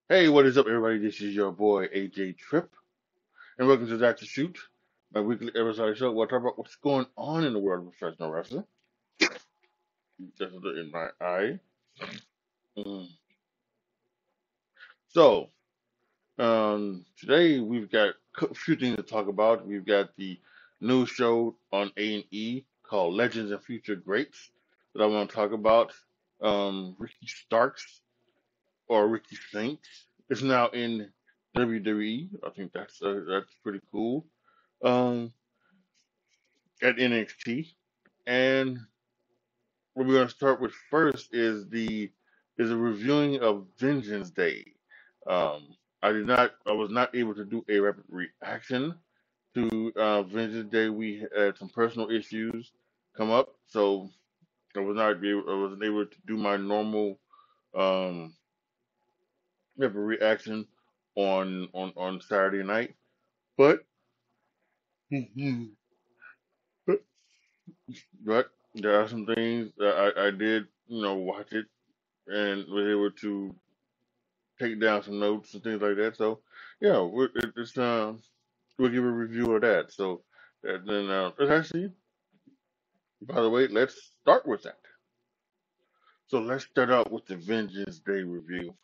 Hey, what is up, everybody? This is your boy AJ Trip, and welcome to Dr. Shoot, my weekly episode show where I talk about what's going on in the world of professional wrestling. Just a look in my eye. Mm. So, today we've got a few things to talk about. We've got the new show on A&E called Legends and Future Greats that I want to talk about. Ricky Starks or Ricky Saints is now in WWE. I think that's pretty cool. Um, at NXT. And what we're going to start with first is a reviewing of Vengeance Day. I was not able to do a rapid reaction to Vengeance Day. We had some personal issues come up, so I wasn't able to do my normal um, rapid reaction on Saturday night. But but there are some things that I did, watch it and was able to take down some notes and things like that. So, yeah, we'll give a review of that. So, and then let's actually, by the way, let's start with that. So let's start out with the Vengeance Day review.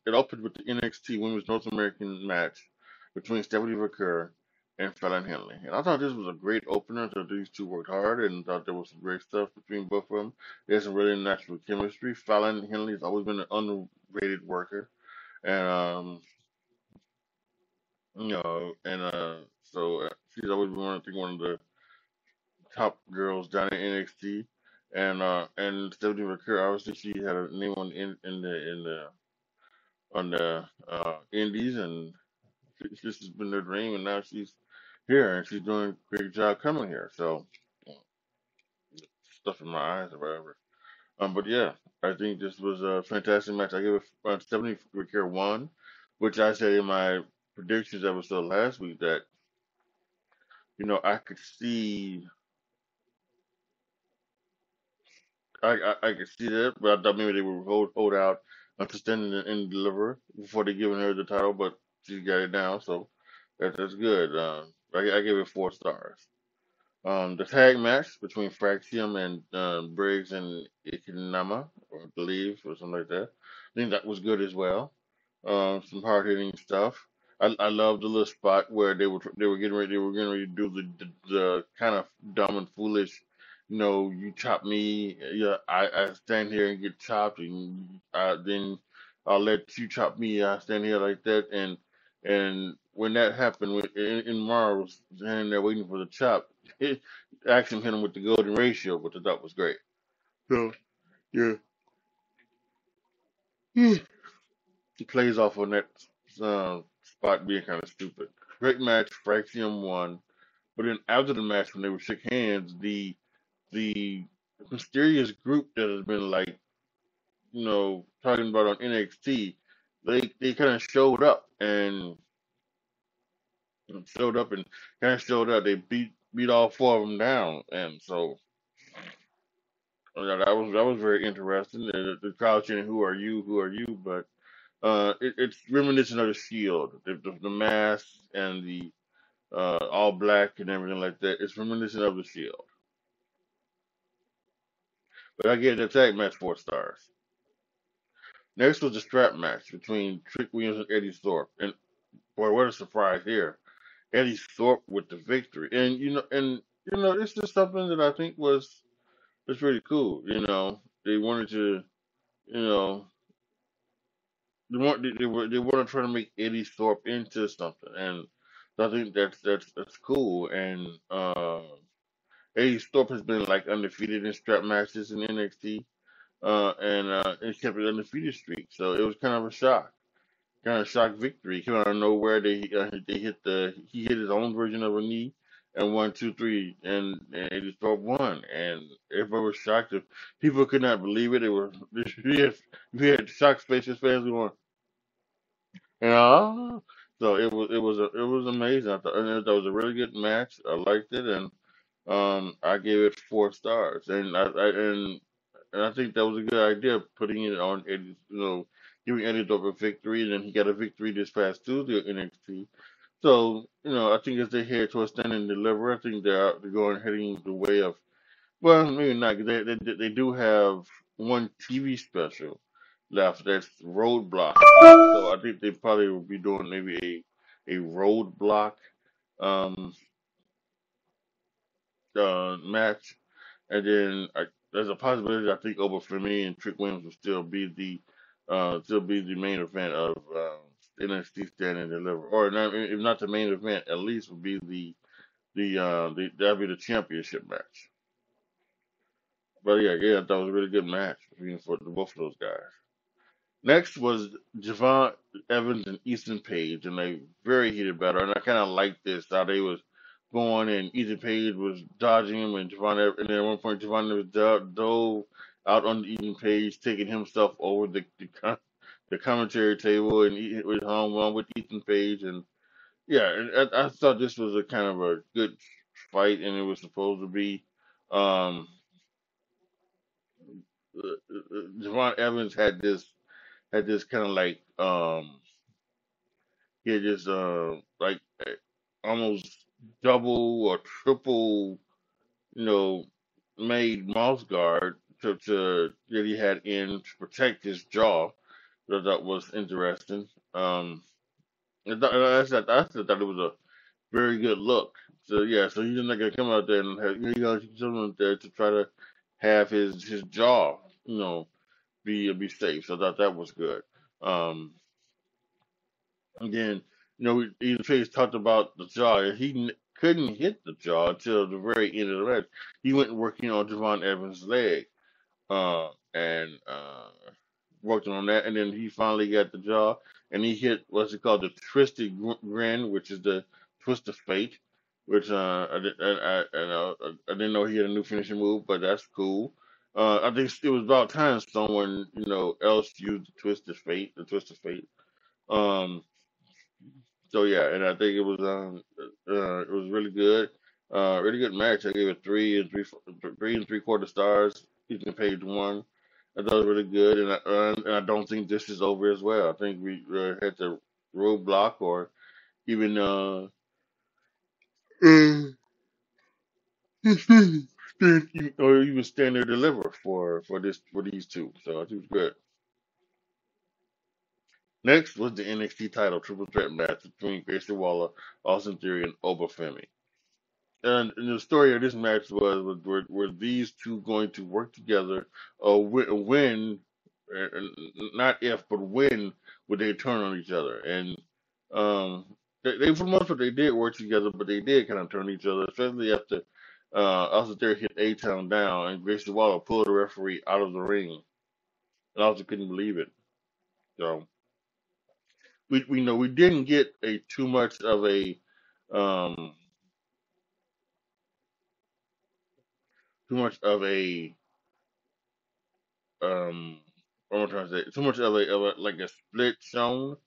It opened with the NXT Women's North American match between Stephanie McCurry and Fallon Henley. And I thought this was a great opener. I thought these two worked hard and thought there was some great stuff between both of them. There's some really natural chemistry. Fallon Henley has always been an underrated worker. And and so she's always been I think one of the top girls down in NXT. And Stephanie McCurry, obviously she had a name in the on the Indies, and this has been her dream, and now she's here, and she's doing a great job coming here. So stuff in my eyes or whatever. But yeah, I think this was a fantastic match. I give it Stephanie McCurry won, which I said in my predictions episode last week that I could see I could see that, but I thought maybe they would hold out until standing and deliver before they giving her the title, but she got it now, so that's good. I give it 4 stars. The tag match between Fraxium and Briggs and Ikinama, or I believe, or something like that. I think that was good as well. Some hard hitting stuff. I love the little spot where they were getting ready to do the kind of dumb and foolish, you chop me, yeah, I stand here and get chopped, and then I'll let you chop me. I stand here like that, and when that happened, in Mara was standing there waiting for the chop, Action hit him with the golden ratio, which I thought was great. So yeah, he plays off on that spot being kind of stupid. Great match. Fraxium won, but then after the match, when they would shake hands, the mysterious group that has been like talking about on NXT, they kind of showed up and kind of showed up. They beat all 4 of them down, and so yeah, that was very interesting. The crowd chanting, "Who are you? Who are you?" But it's reminiscent of the Shield, the mask and the all black and everything like that. It's reminiscent of the Shield. But I gave the tag match 4 stars. Next was the strap match between Trick Williams and Eddie Thorpe, and boy, what a surprise here! Eddie Thorpe with the victory, and it's just something that I think was pretty cool. They wanted to, you know, they want to try to make Eddie Thorpe into something, and so I think that's cool. And Eddie Thorpe has been like undefeated in strap matches in NXT, and kept an undefeated streak. So it was kind of shock victory. He came out of nowhere. He hit his own version of a knee, and 1, 2, 3, and Eddie Thorpe won, and everybody was shocked. People could not believe it. They were we had shocked faces, fans going. Yeah. So it was amazing. I thought it was a really good match. I liked it, and I gave it 4 stars. And I think that was a good idea, putting it on Eddie, giving Eddie Thorpe a victory, and then he got a victory this past Tuesday at NXT. So, I think as they head towards Stand and Deliver, I think they're going heading the way of, well, maybe not. 'Cause they do have one TV special left. That's Roadblock. So I think they probably will be doing maybe a Roadblock um match, and then there's a possibility I think Obafemi and Trick Williams will still be the main event of NXT Stand and Deliver, or not, if not the main event, at least will be that'll be the championship match. But yeah, I thought it was a really good match between for both of those guys. Next was Javon Evans and Ethan Page, and they very heated battle. And I kind of liked this how they was going, and Ethan Page was dodging him, and and then at one point Javon Evans dove out on Ethan Page, taking himself over the commentary table, and he was home run with Ethan Page, and yeah, and I thought this was a kind of a good fight, and it was supposed to be. Um, Javon Evans had this kind of like he had this like almost double or triple, you know, made mouse guard that he had in to protect his jaw. That was interesting. I thought it was a very good look. So yeah, so he's not gonna come out there and have, someone there to try to have his jaw, be safe. So that was good. Um, Again, Ethan Page talked about the jaw. Couldn't hit the jaw until the very end of the match. He went working on Javon Evans' leg, and worked on that, and then he finally got the jaw, and he hit what's it called, the twisted grin, which is the twist of fate, which I didn't know he had a new finishing move, but that's cool. I think it was about time someone else used the twist of fate. Um, so yeah, and I think it was really good match. I gave it three and three quarter stars. Ethan Page won. I thought it was really good, and I don't think this is over as well. I think we had the roadblock or even or even stand there deliver for these two. So I think it was good. Next was the NXT title triple threat match between Grayson Waller, Austin Theory, and Obafemi. And the story of this match were these two going to work together, or when, not if, but when would they turn on each other? And um, they for the most part they did work together, but they did kind of turn on each other, especially after Austin Theory hit A-Town down and Grayson Waller pulled the referee out of the ring. And I also couldn't believe it. So we know we didn't get a too much of a um, too much of a um what am I trying to say? Too much of a like a split shown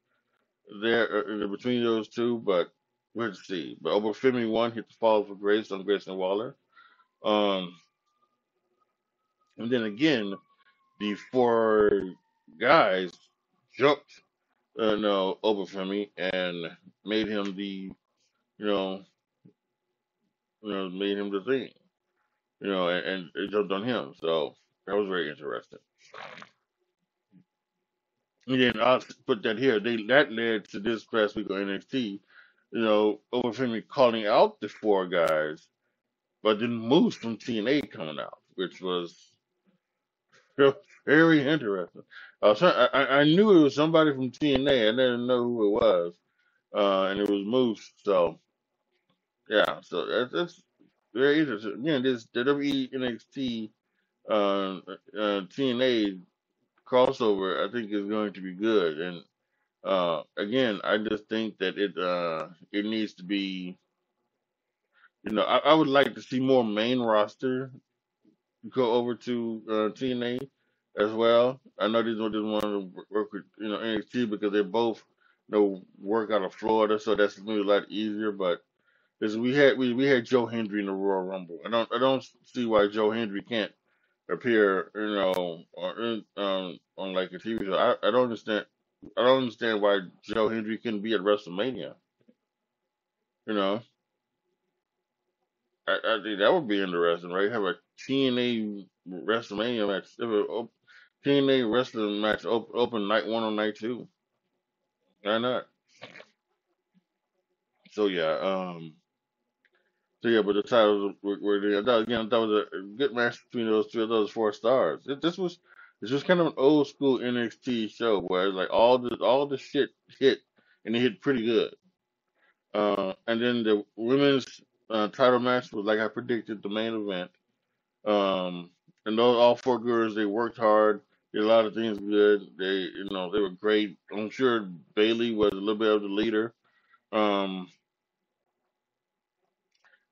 there between those two, but we'll see. But over Femi one hit the fall for Grace on Grayson Waller. Um, and then again, the four guys jumped no over Femi and made him you know made him the thing. And it jumped on him. So that was very interesting. And then I'll put that here. That led to this past week on NXT. Over calling out the four guys, but then moves from TNA coming out, which was very interesting. I knew it was somebody from TNA. I didn't know who it was, and it was Moose. So yeah, so that's very interesting. Again, this WWE NXT TNA crossover, I think, is going to be good. And again, I just think that it needs to be. I would like to see more main roster go over to TNA as well. I know these one just want to work with NXT because they both work out of Florida, so that's gonna be a lot easier. But we had Joe Hendry in the Royal Rumble. I don't see why Joe Hendry can't appear, on like a TV show. I don't understand. I don't understand why Joe Hendry couldn't be at WrestleMania. You know, I think that would be interesting, right? Have a TNA WrestleMania match, TNA wrestling match open night one on night two. Why not? So yeah, but the titles were there. That was a good match between those two of those 4 stars. This was kind of an old school NXT show where like all the shit hit and it hit pretty good. And then the women's title match was like I predicted, the main event. Um, and those all 4 girls, they worked hard, did a lot of things good. They were great. I'm sure Bailey was a little bit of the leader. Um,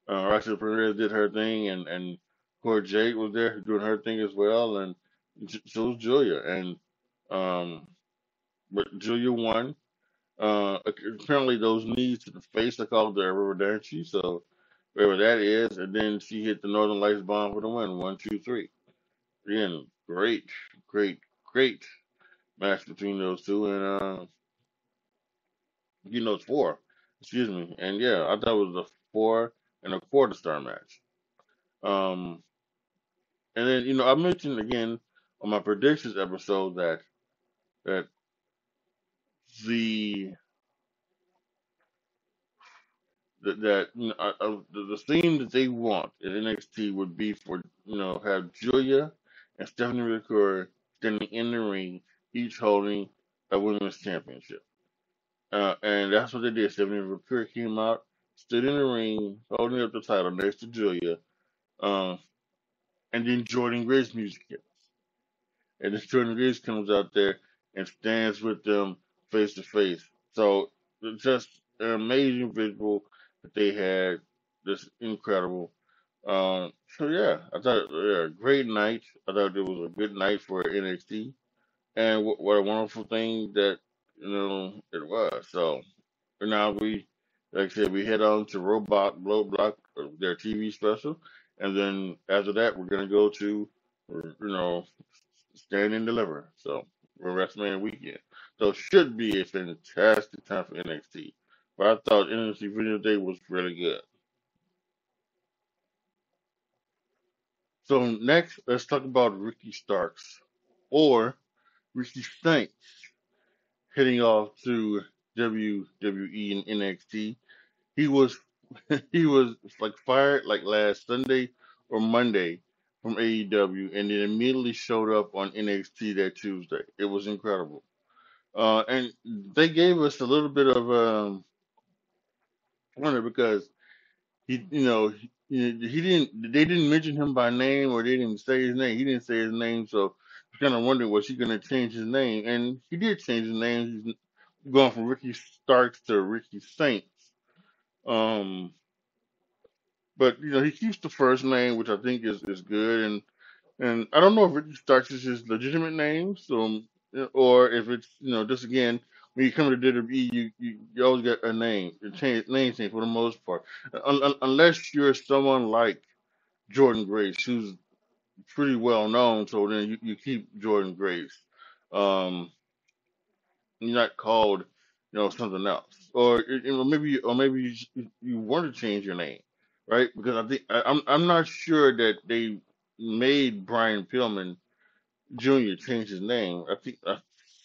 Roxy Perez did her thing, and Cora Jade was there doing her thing as well, and so was Julia. And um, but Julia won. Apparently those knees to the face are called the Riverdanchi, so wherever that is, and then she hit the Northern Lights bomb for the win. 1, 2, 3. Again, great, great, great match between those two, and it's 4. Excuse me, and yeah, I thought it was a 4 1/4 star match. Um, and then I mentioned again on my predictions episode that the the theme that they want in NXT would be for have Julia and Stephanie McCoy standing in the ring, each holding a women's championship. And that's what they did. Stephanie McCoy came out, stood in the ring, holding up the title next to Julia, um, and then Jordan Grace music hit. And then Jordan Grace comes out there and stands with them face to face. So it's just an amazing visual that they had. Just incredible. So yeah, I thought great night. I thought it was a good night for NXT, and what a wonderful thing that it was. So now like I said, we head on to Robot Block, their TV special, and then after that, we're gonna go to Stand and Deliver. So we're WrestleMania weekend. So it should be a fantastic time for NXT. But I thought NXT Video Day was really good. So next, let's talk about Ricky Starks or Ricky Stanks heading off to WWE and NXT. He was he was like fired like last Sunday or Monday from AEW, and then immediately showed up on NXT that Tuesday. It was incredible. And they gave us a little bit of wonder because he didn't. They didn't mention him by name, or they didn't say his name. He didn't say his name, so I was kind of wondering was he going to change his name, and he did change his name. He's going from Ricky Starks to Ricky Saints. Um, but he keeps the first name, which I think is good, and I don't know if Ricky Starks is his legitimate name, so or if it's just again when you come to WWE, you always get a name, name change for the most part, unless you're someone like Jordan Grace, who's pretty well known. So then you keep Jordan Grace. You're not called something else, or maybe you want to change your name, right? Because I'm not sure that they made Brian Pillman Jr. change his name. I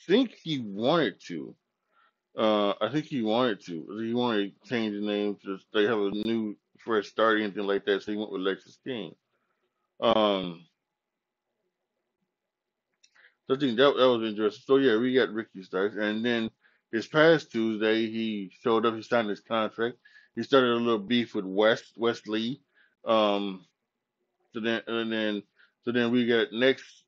think he wanted to. I think he wanted to. He wanted to change his name to they have a new fresh start or anything like that. So he went with Lexus King. Um, so I think that was interesting. So yeah, we got Ricky Starks, and then this past Tuesday he showed up. He signed his contract. He started a little beef with Wesley. Um, So then, we got next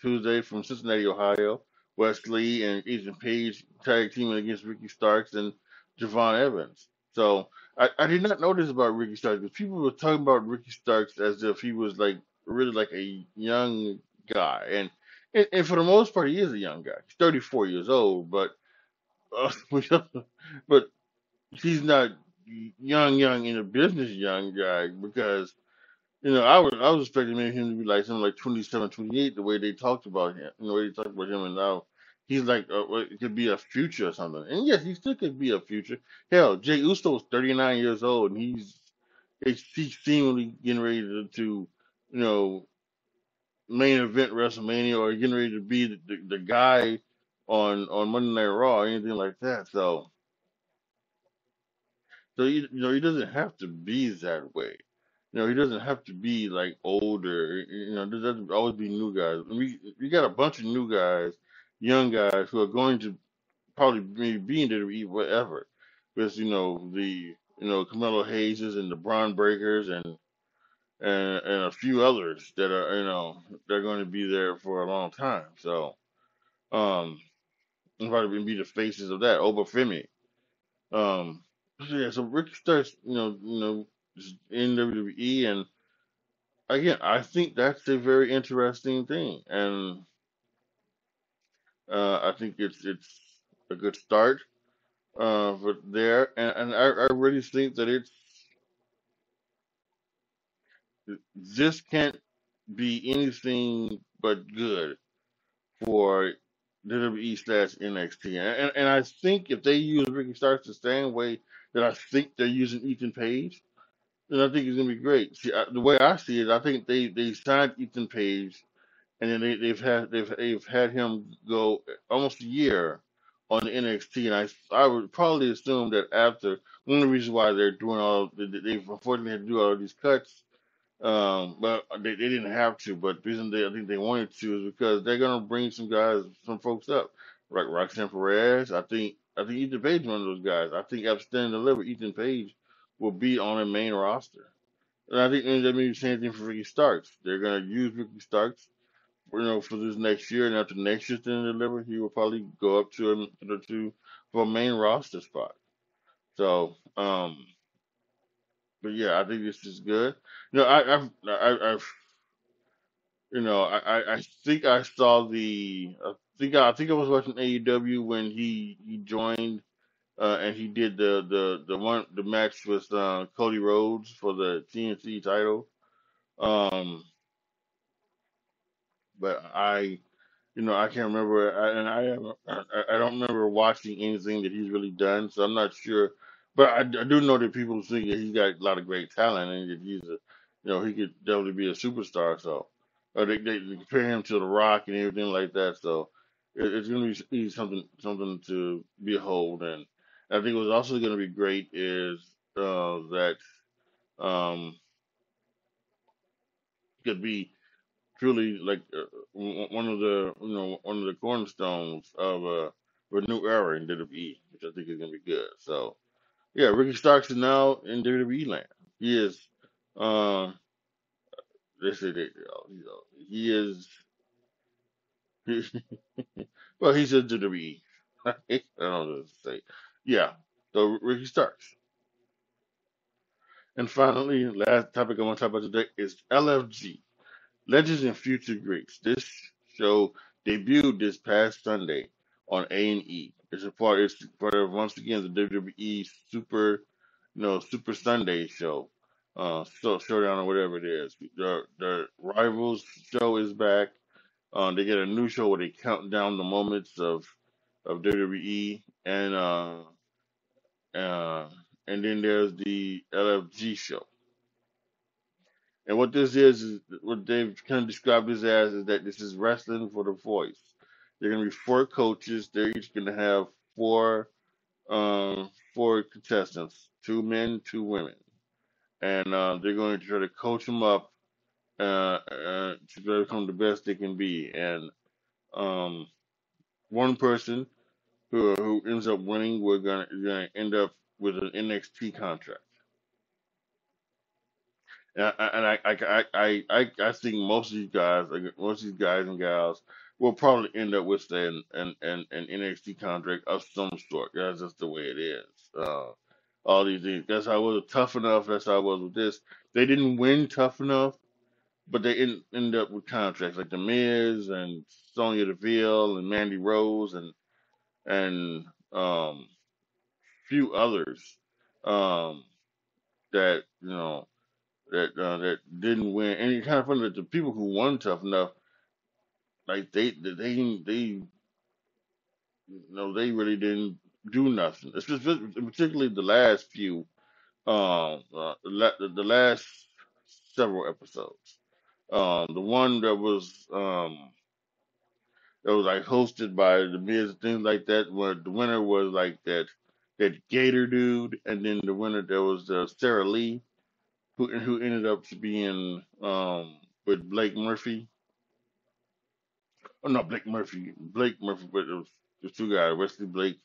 Tuesday from Cincinnati, Ohio, Wesley and Ethan Page tag teaming against Ricky Starks and Javon Evans. So I did not know this about Ricky Starks because people were talking about Ricky Starks as if he was like really like a young guy, and for the most part he is a young guy. He's 34 years old, but but he's not young in a business young guy because I was expecting maybe him to be like something like 27, 28, the way they talked about him, the way they talked about him, and now he's like, it could be a future or something. And yes, he still could be a future. Hell, Jay Uso is 39 years old, and he's seemingly getting ready to you know, main event WrestleMania or getting ready to be the guy on Monday Night Raw or anything like that. So he doesn't have to be that way. He doesn't have to be like older. There doesn't always be new guys. We got a bunch of new guys, young guys who are going to probably be in WWE whatever. Because the Carmelo Hayeses and the Braun Breakers and a few others that are they're going to be there for a long time. So and probably be the faces of that. Obafemi. Um, so yeah, so Ricky starts, in WWE, and again, I think that's a very interesting thing, and I think it's a good start for there, and I really think that this can't be anything but good for WWE slash NXT, and I think if they use Ricky Starks the same way that I think they're using Ethan Page, then I think it's gonna be great. See, the way I see it, I think they signed Ethan Page, and then they've had him go almost a year on the NXT, and I would probably assume that after one of the reasons why they're doing they've unfortunately had to do all of these cuts, but they didn't have to. But the reason I think they wanted to is because they're gonna bring some folks up, like Roxanne Perez. I think Ethan Page is one of those guys. I think after Stand and Deliver, Ethan Page will be on a main roster. And I think that means the same thing for Ricky Starks. They're gonna use Ricky Starks, for this next year, and after next year's Stand and Deliver, he will probably go up for a main roster spot. So, but yeah, I think this is good. I've I think I saw I think I was watching AEW when he joined and he did the match with Cody Rhodes for the TNT title. Um, but I can't remember, I don't remember watching anything that he's really done, so I'm not sure. But I do know that people think that he's got a lot of great talent and that he could definitely be a superstar. So, they compare him to The Rock and everything like that. So, it's going to be something to behold. And I think what's also going to be great is that um, could be truly like one of the cornerstones of a new era in WWE, which I think is gonna be good. So yeah, Ricky Starks is now in WWE land. He is, uh, they say that he is, he, well, he's in WWE. I don't know what to say. Yeah, so Ricky Starks. And finally, last topic I want to talk about today is LFG. Legends and Future Greats. This show debuted this past Sunday on A&E. It's part of once again the WWE Super Sunday show, Showdown or whatever it is. The Rivals show is back. They get a new show where they count down the moments of WWE uh, and then there's the LFG show. And what this is what they've kind of described this as is that this is wrestling for the voice. They're going to be four coaches. They're each going to have four contestants, two men, two women, and they're going to try to coach them up to try to become the best they can be. And um, one person who ends up winning, we're gonna end up with an NXT contract. And I think most of these guys and gals will probably end up with an NXT contract of some sort. That's just the way it is. All these things. That's how it was with Tough Enough. That's how it was with this. They didn't win Tough Enough, but they end up with contracts like The Miz and Sonya Deville and Mandy Rose and few others um, that. that didn't win. And it's kind of funny that the people who won Tough Enough, like they really didn't do nothing. It's just particularly the last few, the last several episodes. The one that was like hosted by the Miz and things like that, where the winner was like that Gator dude, and then the winner there was Sarah Lee, who ended up being with Blake Murphy. Oh no, Blake Murphy, but it was two guys, Wesley Blake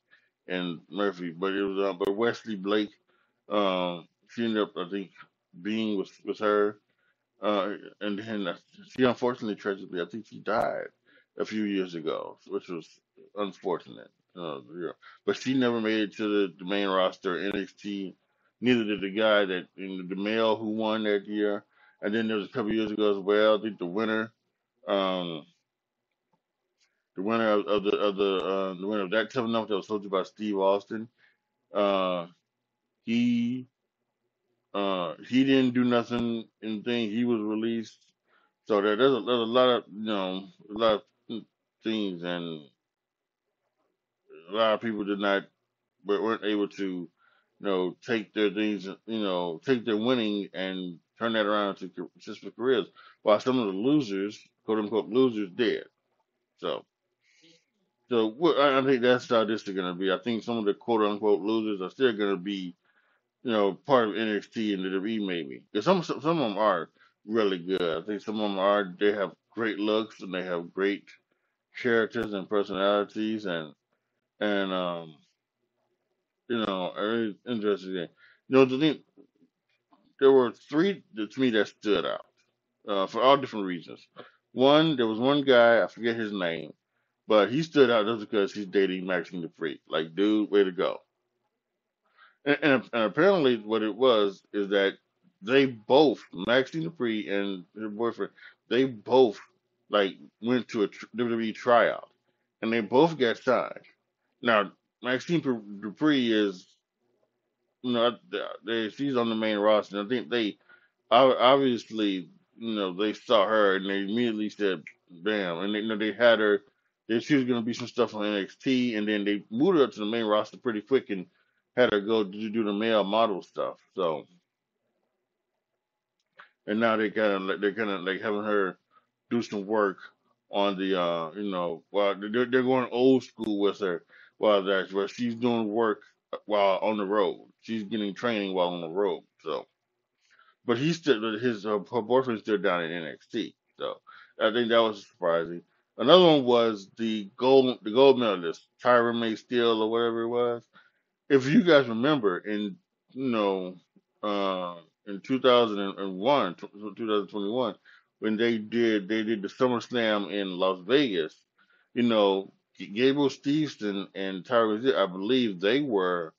and Murphy, but it was but Wesley Blake, she ended up I think being with her. And then she unfortunately, tragically, I think she died a few years ago, which was unfortunate. Yeah. But she never made it to the main roster NXT. Neither did the guy the male who won that year. And then there was a couple years ago as well. I think um, the winner the winner of that Tough Enough that was hosted by Steve Austin. Uh, he he didn't do nothing in thing. He was released. So there's a lot of a lot of things, and a lot of people weren't able to take their things, take their winning and turn that around to successful careers. While some of the losers, quote unquote losers, did. So I think that's how this is going to be. I think some of the quote unquote losers are still going to be part of NXT and WWE maybe. Because some of them are really good. I think some of them they have great looks and they have great characters and personalities and very interesting. The thing, there were three to me that stood out for all different reasons. One, there was one guy, I forget his name, but he stood out just because he's dating Maxine Dupree. Like, dude, way to go. And apparently, what it was is that they both, Maxine Dupree and her boyfriend, they both like went to a WWE tryout, and they both got signed. Now, Maxine Dupree is, she's on the main roster. And I think they obviously, they saw her and they immediately said, "Bam!" And they had her. She was going to be some stuff on NXT, and then they moved her to the main roster pretty quick and had her go do the male model stuff. So, and now they're kind of like having her do some work on the while they're going old school with her while that's where she's doing work while on the road. She's getting training while on the road. So, but he's still her boyfriend's still down in NXT. So I think that was surprising. Another one was the gold medalist Tyra May Steele or whatever it was. If you guys remember you know uh, in 2001, 2021, when they did the SummerSlam in Las Vegas, Gabriel Stevenson and Tyra, I believe they were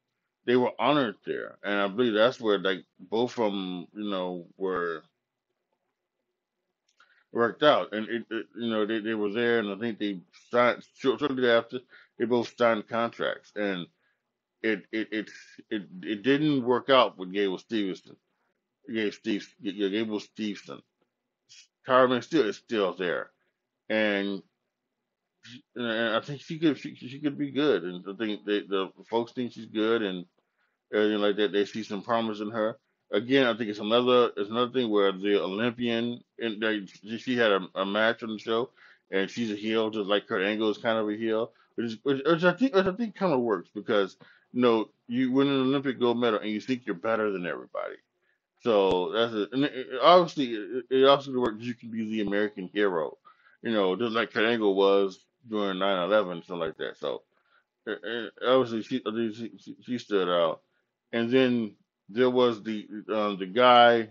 honored there, and I believe that's where like both of them were worked out, and they were there, and I think they signed shortly after they both signed contracts, and it didn't work out with Gable Stevenson. Carmen still is still there, and, and I think she could be good, and I think the folks think she's good, and everything like that. They see some promise in her. Again, I think it's another thing where the Olympian and she had a match on the show, and she's a heel, just like Kurt Angle is kind of a heel, which I think kind of works because you win an Olympic gold medal and you think you're better than everybody. So that's it. And obviously, it also works. You can be the American hero, just like Kurt Angle was during 9/11, something like that. So obviously, I think she stood out. And then there was the guy,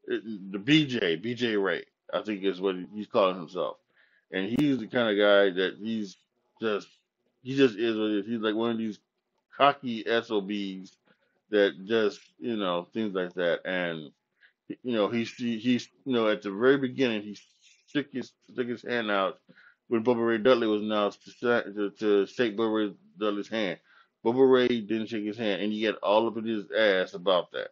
the BJ Ray, I think is what he's calling himself, and he's the kind of guy that just he just is what he is. He's like one of these cocky SOBs that just things like that, and he's at the very beginning he took his hand out when Bubba Ray Dudley was announced to shake Bubba Ray Dudley's hand. Bubba Ray didn't shake his hand, and he got all up in his ass about that.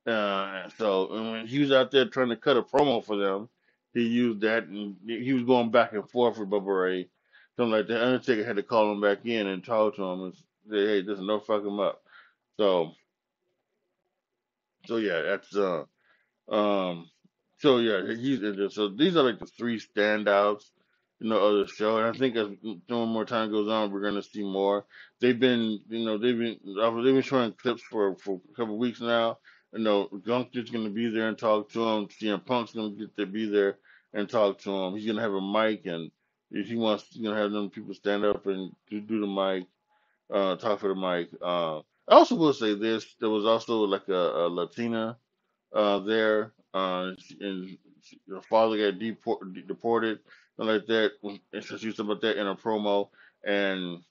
And when he was out there trying to cut a promo for them, he used that, and he was going back and forth with Bubba Ray, something like that. Undertaker had to call him back in and talk to him and say, "Hey, this is no fuck him up." So, yeah, that's um, he's in this. So these are like the three standouts, of the show. And I think as more time goes on, we're gonna see more. They've been showing clips for a couple of weeks now. Gunther's gonna be there and talk to him. CM Punk's gonna be there and talk to him. He's gonna have a mic, and if he wants, he's gonna have them people stand up and do the mic, talk for the mic. I also will say this: there was also like a Latina there, and her father got deported, and like that. And so she was talking about that in a promo, and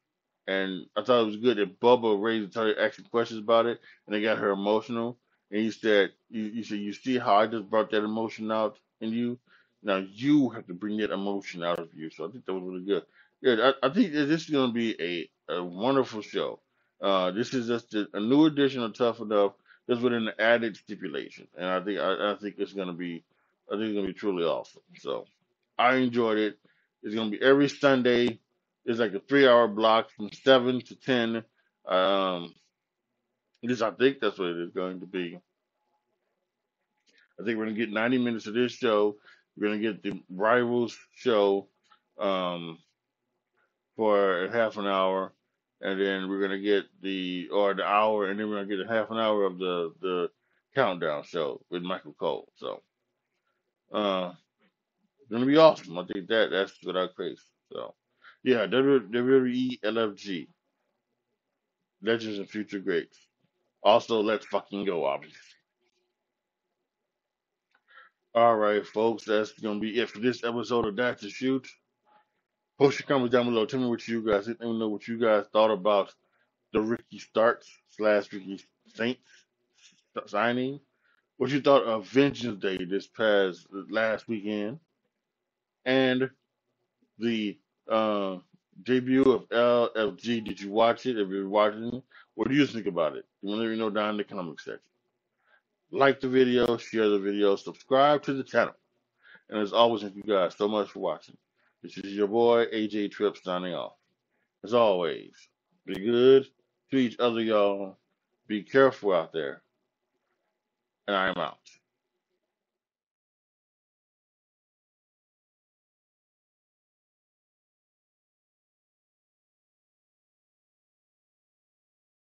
I thought it was good that Bubba raised started asking questions about it, and they got her emotional. And he said, "You said you see how I just brought that emotion out in you. Now you have to bring that emotion out of you." So I think that was really good. Yeah, I think that this is going to be a wonderful show. This is just a new edition of Tough Enough, just with an added stipulation, and I think it's going to be, truly awesome. So I enjoyed it. It's going to be every Sunday. It's like a 3 hour block from 7 to 10. Um, this I think that's what it is going to be. I think we're gonna get 90 minutes of this show. We're gonna get the Rivals show um, for half an hour, and then we're gonna get the hour, and then we're gonna get a half an hour of the countdown show with Michael Cole. So it's gonna be awesome. I think that's without crazy. So yeah, WWE LFG, Legends and Future Greats. Also, let's fucking go, obviously. All right, folks, that's gonna be it for this episode of That's the Shoot. Post your comments down below. Tell me what you guys let me know what you guys thought about the Ricky Starks / Ricky Saints signing. What you thought of Vengeance Day this past last weekend, and the uh, debut of LFG. Did you watch it? Have you watching it? What do you think about it? You want to let me know down in the comment section. Like the video, share the video, subscribe to the channel. And as always, thank you guys so much for watching. This is your boy, AJ Tripp, signing off. As always, be good to each other, y'all. Be careful out there. And I am out.